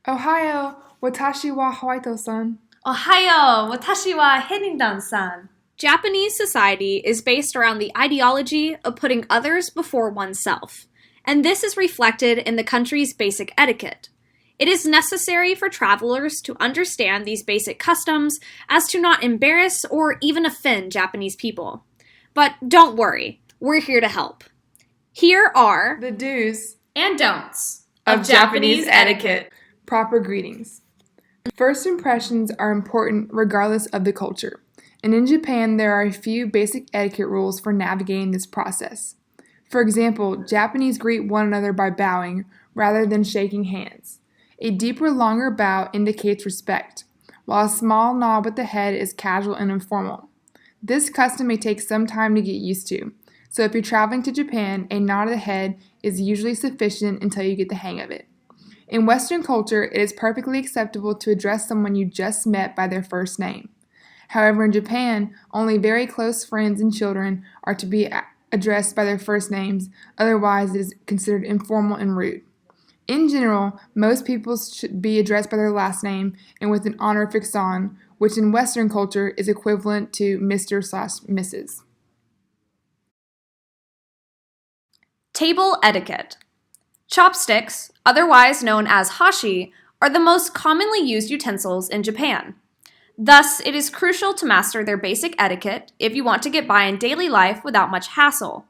Ohio, watashi wa Hawaii-san. Ohio, watashi wa Henindan-san. Japanese society is based around the ideology of putting others before oneself, and this is reflected in the country's basic etiquette. It is necessary for travelers to understand these basic customs as to not embarrass or even offend Japanese people. But don't worry, we're here to help. Here are The do's and don'ts of Japanese etiquette. Proper greetings. First impressions are important regardless of the culture, and in Japan there are a few basic etiquette rules for navigating this process. For example, Japanese greet one another by bowing rather than shaking hands. A deeper, longer bow indicates respect, while a small nod with the head is casual and informal. This custom may take some time to get used to, so if you're traveling to Japan, a nod of the head is usually sufficient until you get the hang of it. In Western culture, it is perfectly acceptable to address someone you just met by their first name. However, in Japan, only very close friends and children are to be addressed by their first names, otherwise it is considered informal and rude. In general, most people should be addressed by their last name and with an honorific on, which in Western culture is equivalent to Mr/Mrs. Table etiquette. Chopsticks, otherwise known as hashi, are the most commonly used utensils in Japan. Thus, it is crucial to master their basic etiquette if you want to get by in daily life without much hassle.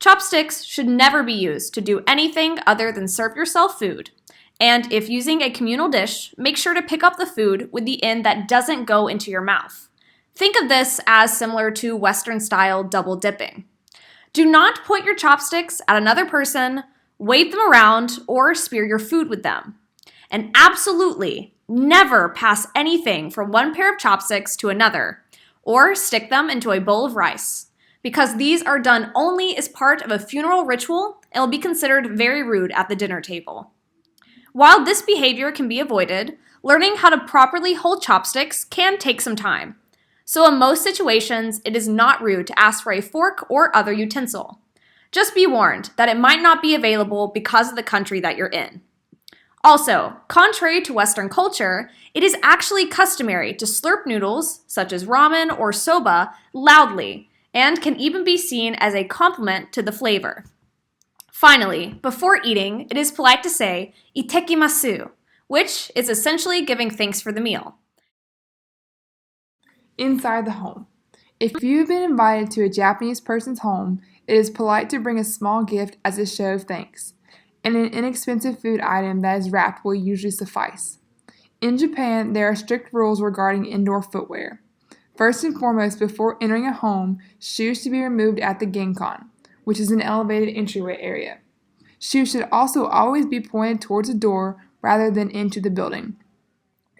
Chopsticks should never be used to do anything other than serve yourself food, and if using a communal dish, make sure to pick up the food with the end that doesn't go into your mouth. Think of this as similar to Western-style double dipping. Do not point your chopsticks at another person, wave them around, or spear your food with them. And absolutely never pass anything from one pair of chopsticks to another, or stick them into a bowl of rice, because these are done only as part of a funeral ritual and will be considered very rude at the dinner table. While this behavior can be avoided, learning how to properly hold chopsticks can take some time. So in most situations, it is not rude to ask for a fork or other utensil. Just be warned that it might not be available because of the country that you're in. Also, contrary to Western culture, it is actually customary to slurp noodles, such as ramen or soba, loudly, and can even be seen as a compliment to the flavor. Finally, before eating, it is polite to say "ItekimaSU," which is essentially giving thanks for the meal. Inside the home. If you've been invited to a Japanese person's home, it is polite to bring a small gift as a show of thanks, and an inexpensive food item that is wrapped will usually suffice. In Japan, there are strict rules regarding indoor footwear. First and foremost, before entering a home, shoes should be removed at the genkan, which is an elevated entryway area. Shoes should also always be pointed towards the door rather than into the building.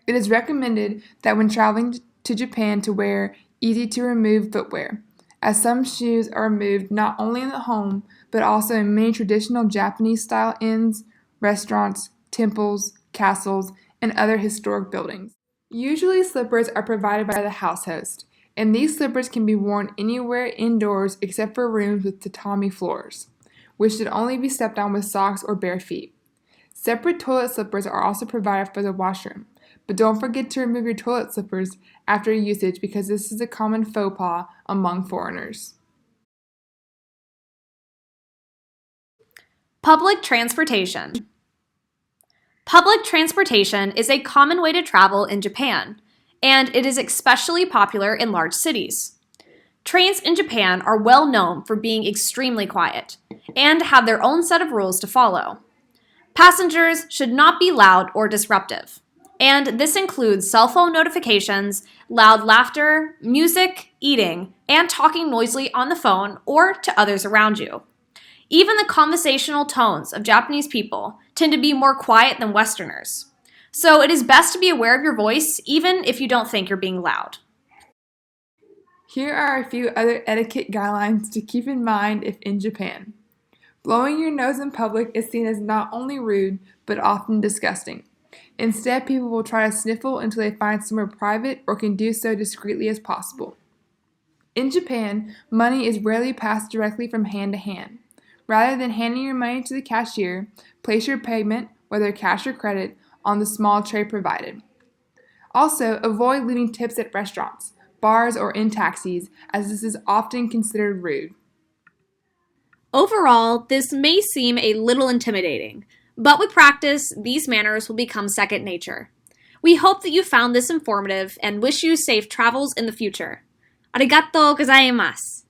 It is recommended that when traveling to Japan to wear easy-to-remove footwear, as some shoes are removed not only in the home, but also in many traditional Japanese-style inns, restaurants, temples, castles, and other historic buildings. Usually slippers are provided by the house host, and these slippers can be worn anywhere indoors except for rooms with tatami floors, which should only be stepped on with socks or bare feet. Separate toilet slippers are also provided for the washroom, but don't forget to remove your toilet slippers after usage because this is a common faux pas among foreigners. Public transportation. Public transportation is a common way to travel in Japan, and it is especially popular in large cities. Trains in Japan are well known for being extremely quiet and have their own set of rules to follow. Passengers should not be loud or disruptive, and this includes cell phone notifications, loud laughter, music, eating, and talking noisily on the phone or to others around you. Even the conversational tones of Japanese people tend to be more quiet than Westerners, so it is best to be aware of your voice even if you don't think you're being loud. Here are a few other etiquette guidelines to keep in mind if in Japan. Blowing your nose in public is seen as not only rude, but often disgusting. Instead, people will try to sniffle until they find somewhere private or can do so discreetly as possible. In Japan, money is rarely passed directly from hand to hand. Rather than handing your money to the cashier, place your payment, whether cash or credit, on the small tray provided. Also, avoid leaving tips at restaurants, bars, or in taxis, as this is often considered rude. Overall, this may seem a little intimidating, but with practice, these manners will become second nature. We hope that you found this informative and wish you safe travels in the future. Arigatou gozaimasu!